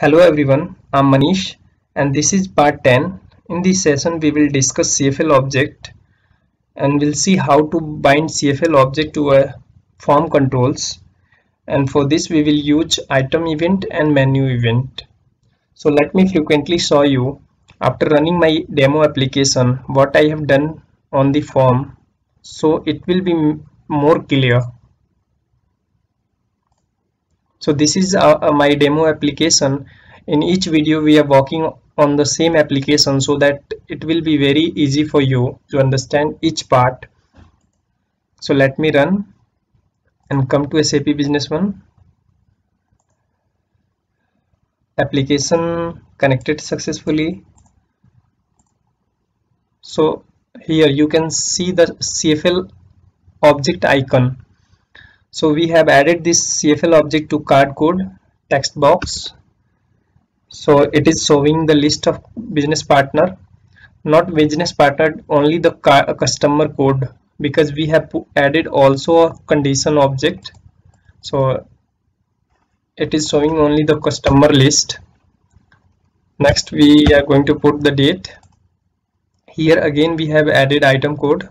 Hello everyone, I'm Manish and this is part 10. In this session we will discuss CFL object and we'll see how to bind CFL object to a form controls, and for this we will use item event and menu event. So let me frequently show you after running my demo application what I have done on the form, so it will be more clear. So this is my demo application. In each video we are working on the same application so that it will be very easy for you to understand each part. So let me run and come to SAP Business One. Application connected successfully. So here you can see the CFL object icon. So we have added this CFL object to card code text box. So it is showing the list of business partner, not business partner, only the customer code, because we have added also a condition object. So it is showing only the customer list. Next we are going to put the date. Here again we have added item code.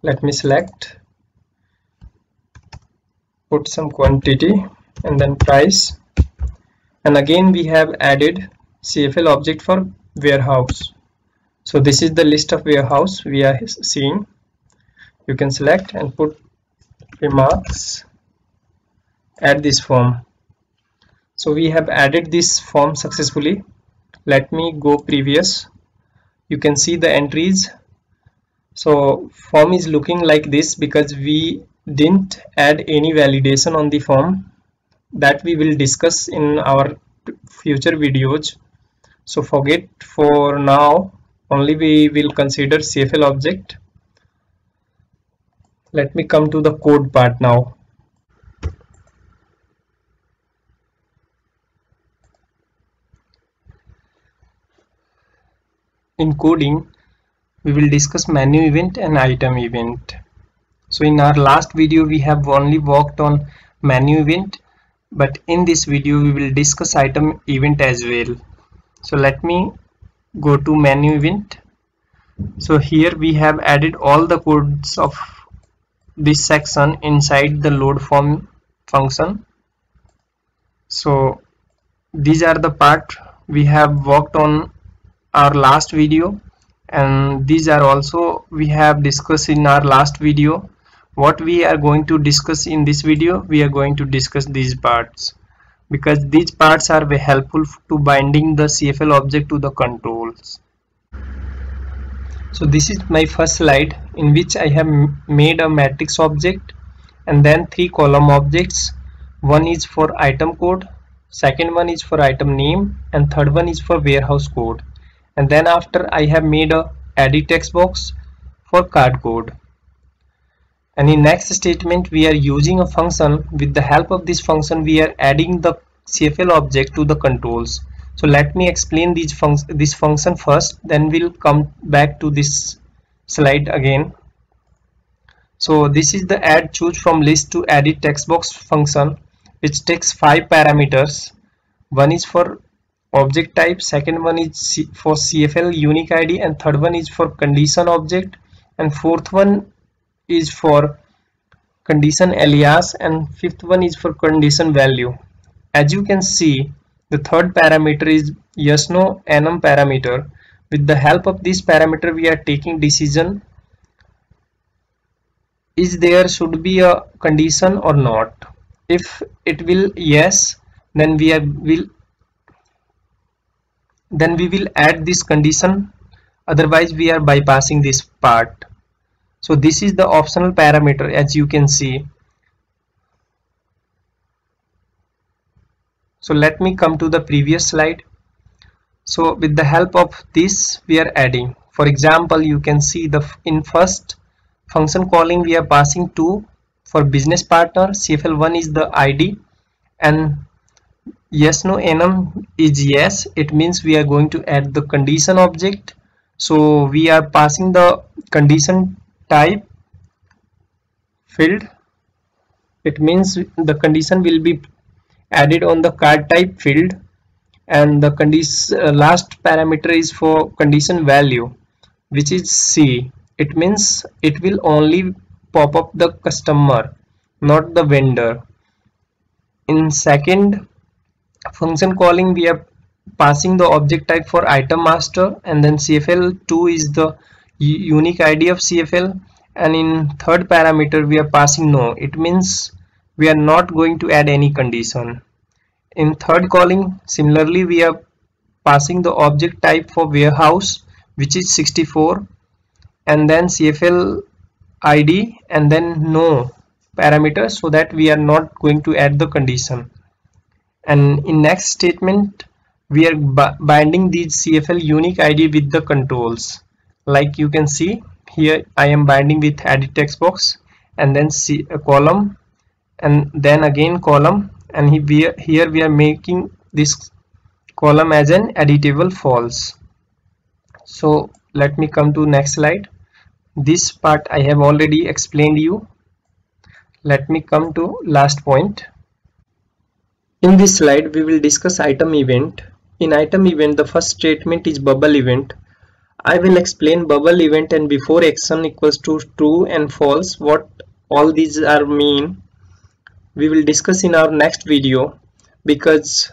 Let me select, put some quantity and then price, and again we have added CFL object for warehouse. So this is the list of warehouse we are seeing. You can select and put remarks, add this form. So we have added this form successfully. Let me go previous. You can see the entries. So form is looking like this because we didn't add any validation on the form. That we will discuss in our future videos. So forget for now, only we will consider CFL object. Let me come to the code part now. In coding, we will discuss menu event and item event. So in our last video we have only worked on menu event, but in this video we will discuss item event as well. So let me go to menu event. So here we have added all the codes of this section inside the load form function. So these are the part we have worked on our last video, and these are also we have discussed in our last video. What we are going to discuss in this video, we are going to discuss these parts because these parts are very helpful to binding the CFL object to the controls. So this is my first slide in which I have made a matrix object and then 3 column objects. One is for item code, second one is for item name, and third one is for warehouse code. And then after I have made a edit text box for card code. And in next statement we are using a function. With the help of this function we are adding the CFL object to the controls. So let me explain this function first, then we'll come back to this slide again. So this is the add choose from list to edit text box function, which takes 5 parameters. One is for object type, second one is for CFL unique ID, and third one is for condition object, and fourth one is for condition alias, and fifth one is for condition value. As you can see, the third parameter is yes no enum parameter. With the help of this parameter we are taking decision, is there should be a condition or not. If it will yes, then we will add this condition, otherwise we are bypassing this part. So this is the optional parameter, as you can see. So let me come to the previous slide. So with the help of this we are adding. For example, you can see in first function calling we are passing 2 for business partner. CFL1 is the ID, and yes no enum is yes. It means we are going to add the condition object. So we are passing the condition type field. It means the condition will be added on the card type field, and the last parameter is for condition value, which is C. It means it will only pop up the customer, not the vendor. In second function calling, we are passing the object type for item master, and then CFL2 is the unique ID of CFL, and in third parameter we are passing no. It means we are not going to add any condition. In third calling, similarly, we are passing the object type for warehouse, which is 64, and then CFL ID, and then no parameter, so that we are not going to add the condition. And in next statement, we are binding these CFL unique ID with the controls. Like you can see here, I am binding with edit text box, and then a column, and then again column, and here we are making this column as an editable false. So let me come to next slide. This part I have already explained you. Let me come to last point. In this slide we will discuss item event. In item event, the first statement is bubble event. I will explain bubble event and before action equals to true and false, what all these are mean. We will discuss in our next video, because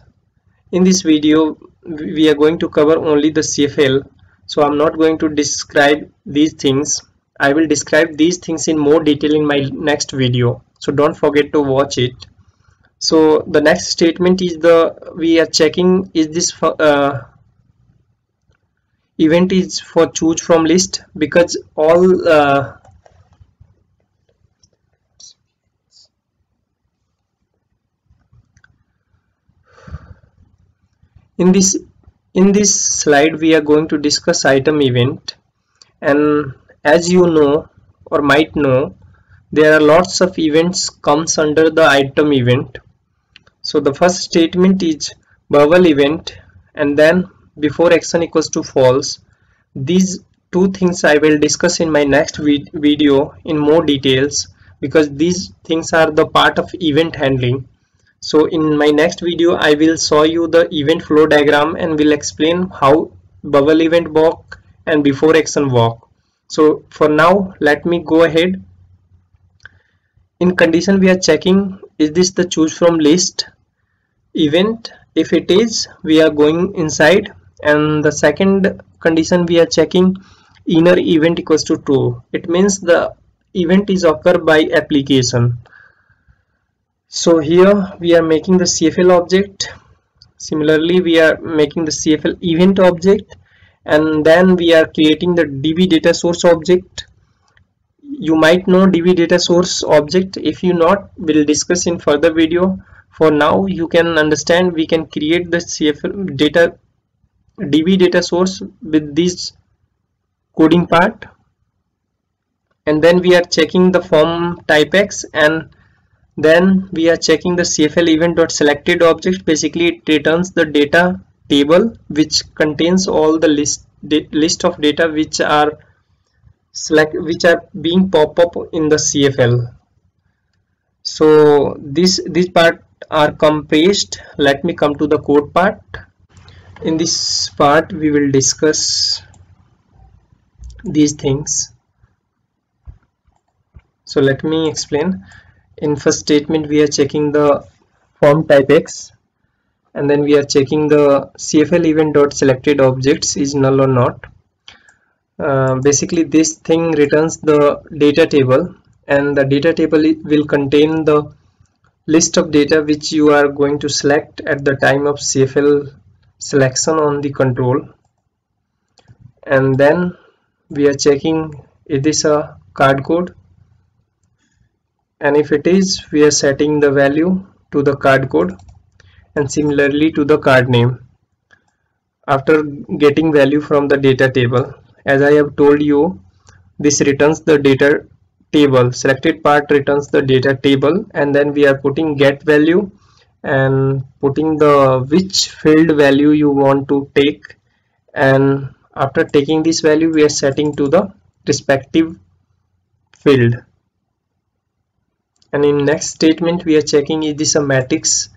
in this video we are going to cover only the CFL, so I'm not going to describe these things. I will describe these things in more detail in my next video, so don't forget to watch it. So the next statement is we are checking is this event is for choose from list, because all in this slide we are going to discuss item event, and as you know or might know, there are lots of events comes under the item event. So the first statement is bubble event, and then before action equals to false. These two things I will discuss in my next video in more details, because these things are the part of event handling. So in my next video I will show you the event flow diagram and will explain how bubble event work and before action work. So for now let me go ahead. In condition we are checking, is this the choose from list event? If it is, we are going inside. And the second condition we are checking, inner event equals to true. It means the event is occur by application. So here we are making the CFL object. Similarly we are making the CFL event object, and then we are creating the DB data source object. You might know DB data source object. If you not, we'll discuss in further video. For now you can understand, we can create the CFL data DB data source with this coding part, and then we are checking the form type X, and then we are checking the CFL event dot selected object. Basically it returns the data table which contains all the list of data which are being pop up in the CFL. So this part are compressed. Let me come to the code part. In this part we will discuss these things. So let me explain. In first statement we are checking the form type X, and then we are checking the CFL event dot selected objects is null or not. Basically this thing returns the data table, and the data table will contain the list of data which you are going to select at the time of CFL selection on the control. And then we are checking, is this a card code, and if it is, we are setting the value to the card code, and similarly to the card name after getting value from the data table. As I have told you, this returns the data table. Selected part returns the data table, and then we are putting get value and putting the which field value you want to take, and after taking this value we are setting to the respective field. And in next statement we are checking, is this a matrix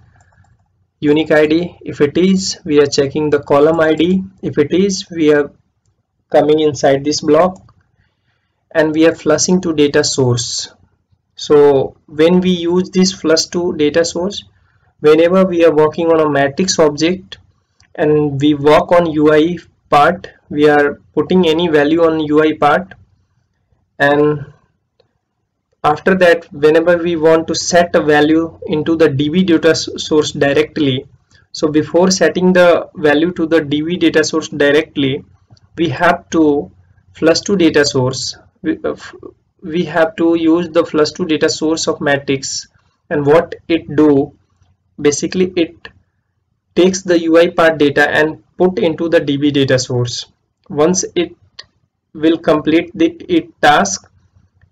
unique ID. If it is, we are checking the column ID. If it is, we are coming inside this block and we are flushing to data source. So when we use this flush to data source, whenever we are working on a matrix object and we work on UI part, we are putting any value on UI part, and after that whenever we want to set a value into the DB data source directly, so before setting the value to the DB data source directly, we have to flush to data source. We have to use the flush to data source of matrix, and what it do, basically it takes the UI part data and put into the DB data source. Once it will complete the task,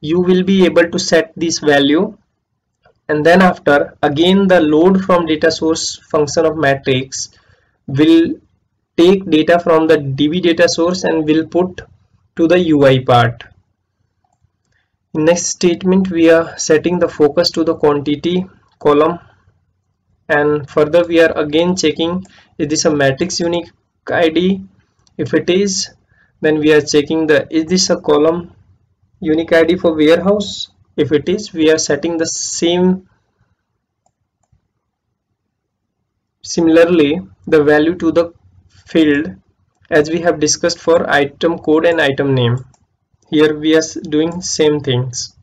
you will be able to set this value, and then after again the load from data source function of matrix will take data from the DB data source and will put to the UI part. In next statement we are setting the focus to the quantity column, and further we are again checking is this a matrix unique ID. If it is, then we are checking the is this a column unique ID for warehouse. If it is, we are setting the same similarly the value to the field as we have discussed for item code and item name. Here we are doing same things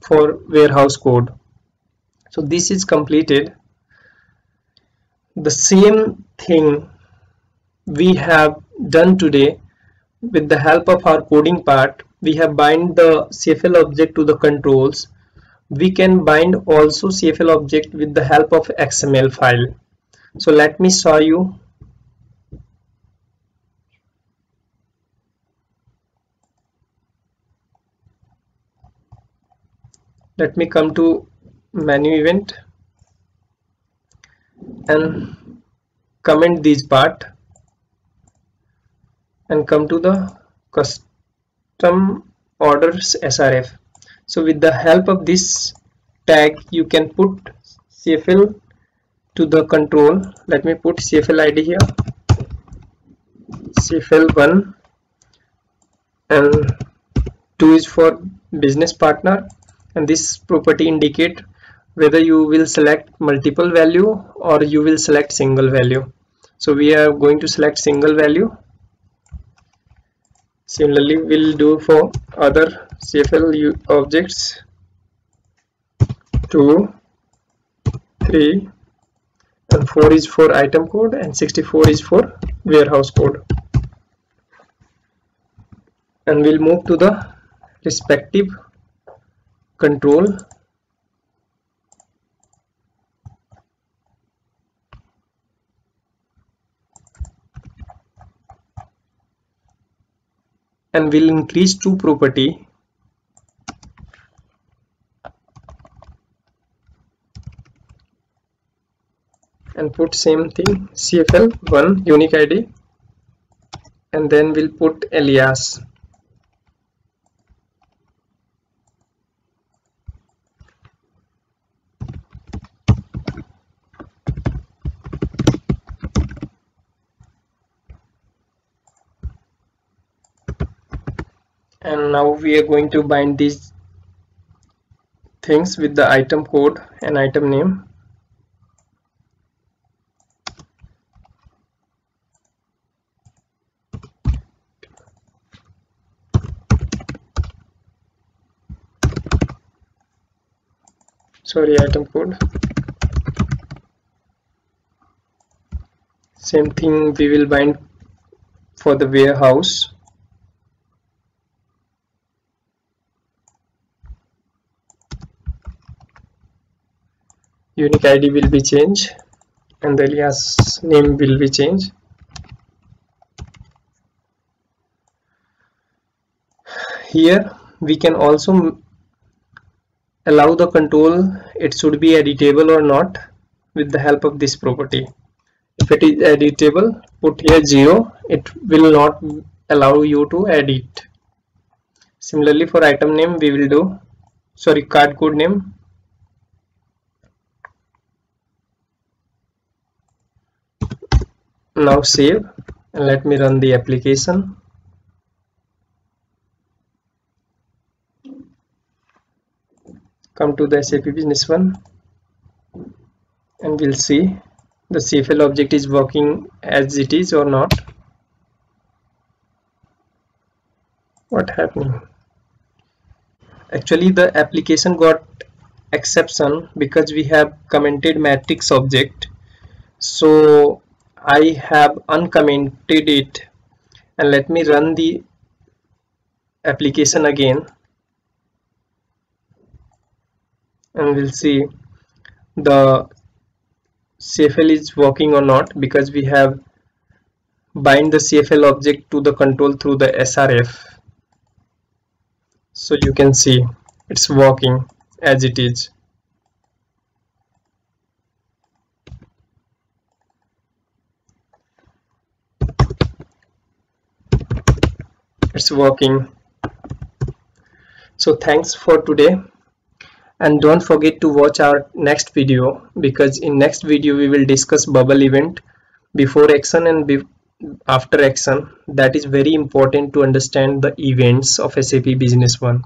for warehouse code. So this is completed. The same thing we have done today with the help of our coding part. We have bind the CFL object to the controls. We can bind also CFL object with the help of XML file. So let me show you. Let me come to menu event and comment this part and come to the custom orders SRF. So with the help of this tag you can put CFL to the control. Let me put CFL ID here, CFL1, and 2 is for business partner, and this property indicate whether you will select multiple value or you will select single value. So we are going to select single value. Similarly we'll do for other CFL objects 2, 3 and 4 is for item code and 64 is for warehouse code, and we'll move to the respective control. And we'll increase to property and put same thing CFL1 unique ID, and then we'll put alias. And now we are going to bind these things with the item code and item name. Sorry, item code. Same thing we will bind for the warehouse. Unique ID will be changed and the alias name will be changed. Here we can also allow the control it should be editable or not with the help of this property. If it is editable, put here 0, it will not allow you to edit. Similarly for item name we will do, sorry, card code name. Now save and let me run the application. Come to the SAP Business One and we'll see the CFL object is working as it is or not. What happening? Actually the application got exception because we have commented matrix object, so I have uncommented it, and let me run the application again and we'll see the CFL is working or not, because we have bind the CFL object to the control through the SRF. So you can see it's working as it is. It's working. So thanks for today, and don't forget to watch our next video, because in next video we will discuss bubble event, before action and after action. That is very important to understand the events of SAP Business One.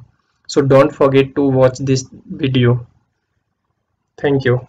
So don't forget to watch this video. Thank you.